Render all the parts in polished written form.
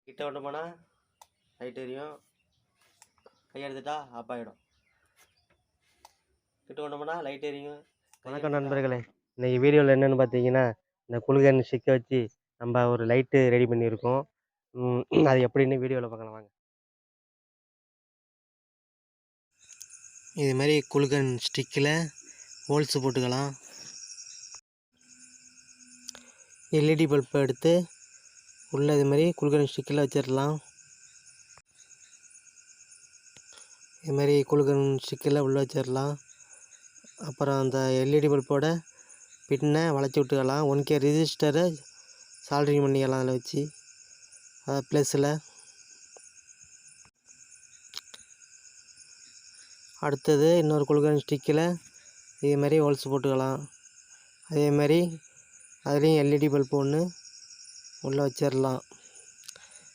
கிட்ட கொண்டு போனால் லைட் எரியும், கை எடுத்துட்டா ஆஃப் ஆகிடும். கிட்ட கொண்டு போனால் லைட் எரியும். வணக்கம் நண்பர்களே, இன்றைக்கி வீடியோவில் என்னென்னு பார்த்தீங்கன்னா, இந்த குளுகன் ஸ்டிக்கை வச்சு நம்ம ஒரு லைட்டு ரெடி பண்ணியிருக்கோம். அது எப்படின்னு வீடியோவில் பார்க்கலாம் வாங்க. இது மாதிரி குளுகன் ஸ்டிக்கில் ஹோல்ஸ் போட்டுக்கலாம். எல்இடி பல்பை எடுத்து உள்ளே இது மாதிரி குளுகன் ஸ்டிக்கில் வச்சிடலாம். இது மாதிரி குளுகன் ஸ்டிக்கில் உள்ளே வச்சிடலாம். அப்புறம் அந்த எல்இடி பல்போட பின்னை வளைச்சி விட்டுக்கலாம். 1K ரெசிஸ்டரை சால்ட்ரிங் பண்ணிக்கலாம் அதில் வச்சு. அதை ப்ளஸில் அடுத்தது இன்னொரு குளுகன் ஸ்டிக்கில் இதே மாதிரி ஹோல்ஸ் போட்டுக்கலாம். அதே மாதிரி அதுலேயும் எல்இடி பல்ப் ஒன்று உள்ளே வச்சிடலாம்.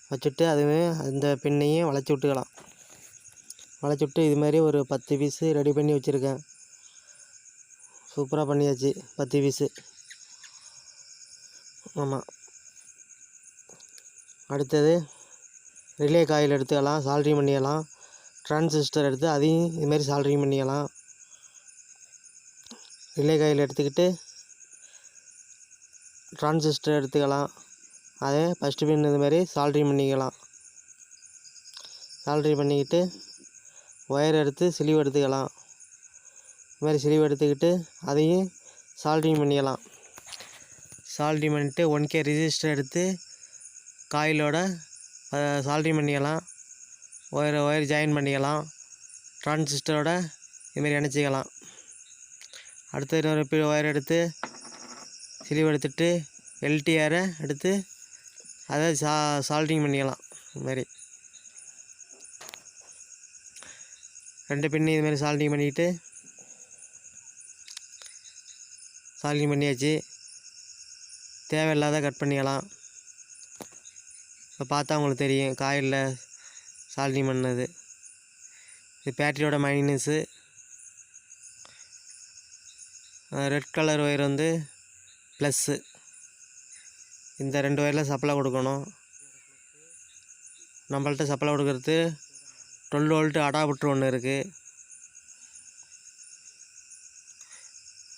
வச்சுட்டு அதுவே அந்த பின்னையும் வளைச்சி விட்டுக்கலாம். வளைச்சி விட்டு இது மாதிரி ஒரு 10 பீஸு ரெடி பண்ணி வச்சுருக்கேன். சூப்பராக பண்ணியாச்சு 10 பீஸு. ஆமாம். அடுத்தது ரிலே காயில் எடுத்துக்கலாம், சால்ட்ரிங் பண்ணிக்கலாம். டிரான்சிஸ்டர் எடுத்து அதையும் இதுமாரி சால்ட்ரிங் பண்ணிக்கலாம். ரிலே காயில் எடுத்துக்கிட்டு டிரான்சிஸ்டர் எடுத்துக்கலாம். அதே ஃபஸ்ட்டு பின் இதுமாரி சால்ட்ரிங் பண்ணிக்கலாம். சால்ட்ரிங் பண்ணிக்கிட்டு ஒயர் எடுத்து ஸ்லீவ் எடுத்துக்கலாம். இது மாதிரி ஸ்லீவ் எடுத்துக்கிட்டு அதையும் சால்ட்ரிங் பண்ணிக்கலாம். சால்ட்ரிங் பண்ணிவிட்டு 1K ரெசிஸ்டர் எடுத்து காயிலோட சால்ட்ரிங் பண்ணிக்கலாம். ஒயர் ஜாயின் பண்ணிக்கலாம். டிரான்சிஸ்டரோட இதுமாரி இணைச்சிக்கலாம். அடுத்து இன்னொரு ஒயர் எடுத்து ஸ்லீவ் எடுத்துகிட்டு எல்டிஆரை எடுத்து அதை சால்ட்ரிங் பண்ணிக்கலாம். இதுமாரி 2 பின்னு இதுமாரி சால்ட்ரிங் பண்ணிக்கிட்டு சால்ட்ரிங் பண்ணியாச்சு. தேவையில்லாத கட் பண்ணிக்கலாம். இப்போ பார்த்தா உங்களுக்கு தெரியும் காயிலில் சால்ட்ரிங் பண்ணது. இது பேட்டரியோட மைனஸு. ரெட் கலர் ஒயர் வந்து ப்ளஸ்ஸு. இந்த 2 ஒயரில் சப்ளை கொடுக்கணும். நம்மள்ட்ட சப்ளை கொடுக்குறது 12 வோல்ட் அடாப்டர் ஒன்று இருக்குது,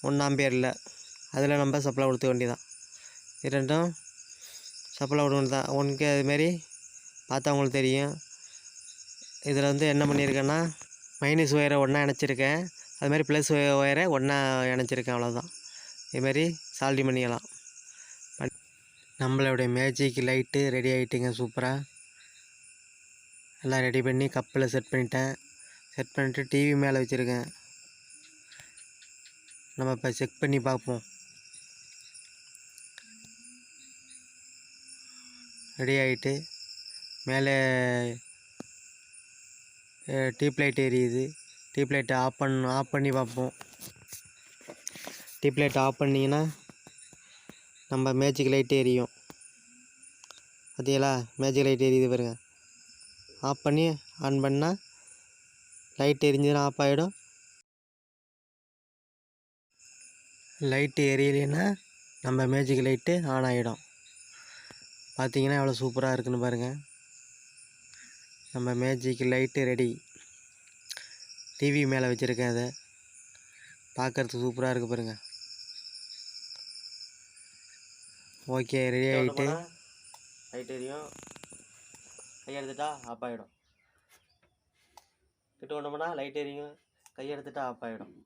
1 ஆம்பியரில். அதில் நம்ம சப்ளை கொடுக்க வேண்டியதான். இது ரெண்டும் சப்ளை கொடுக்கணும் தான். 1K அதுமாரி பார்த்தா உங்களுக்கு தெரியும். இதில் வந்து என்ன பண்ணியிருக்கேன்னா, மைனஸ் ஒயரை ஒன்றா இணைச்சிருக்கேன். அதுமாதிரி ப்ளஸ் ஒயரை ஒன்றா இணைச்சிருக்கேன், அவ்வளோதான். இதுமாரி சால்ட்ரிங் பண்ணிக்கலாம். நம்மளுடைய மேஜிக் லைட்டு ரெடி ஆகிட்டுங்க. சூப்பராக எல்லாம் ரெடி பண்ணி கப்பில் செட் பண்ணிட்டேன். செட் பண்ணிவிட்டு டிவி மேலே வச்சுருக்கேன். நம்ம இப்போ செக் பண்ணி பார்ப்போம். ரெடி ஆகிட்டு மேலே டியூப் லைட் எரியுது. டியூப் லைட்டை ஆஃப் பண்ணி பார்ப்போம். டியூப் லைட் ஆஃப் பண்ணிங்கன்னா நம்ம மேஜிக் லைட்டு எரியும். பார்த்தீங்களா, மேஜிக் லைட் எரியுது பாருங்கள். ஆஃப் பண்ணி ஆன் பண்ணால் லைட் எரிஞ்சுன்னா ஆஃப் ஆகிடும். லைட்டு எரியலைன்னா நம்ம மேஜிக் லைட்டு ஆன் ஆகிடும். பார்த்தீங்கன்னா எவ்வளோ சூப்பராக இருக்குன்னு பாருங்கள். நம்ம மேஜிக் லைட்டு ரெடி. டிவி மேலே வச்சுருக்கேன். அதை பார்க்குறதுக்கு சூப்பராக இருக்குது பாருங்கள். ஓகே, ரெடி ஆகிட்டு லைட் எரியும், கை எடுத்துட்டா ஆஃப் ஆகிடும். கிட்ட கொண்டு போனால் லைட் எரியும், கை எடுத்துட்டா ஆஃப் ஆகிடும்.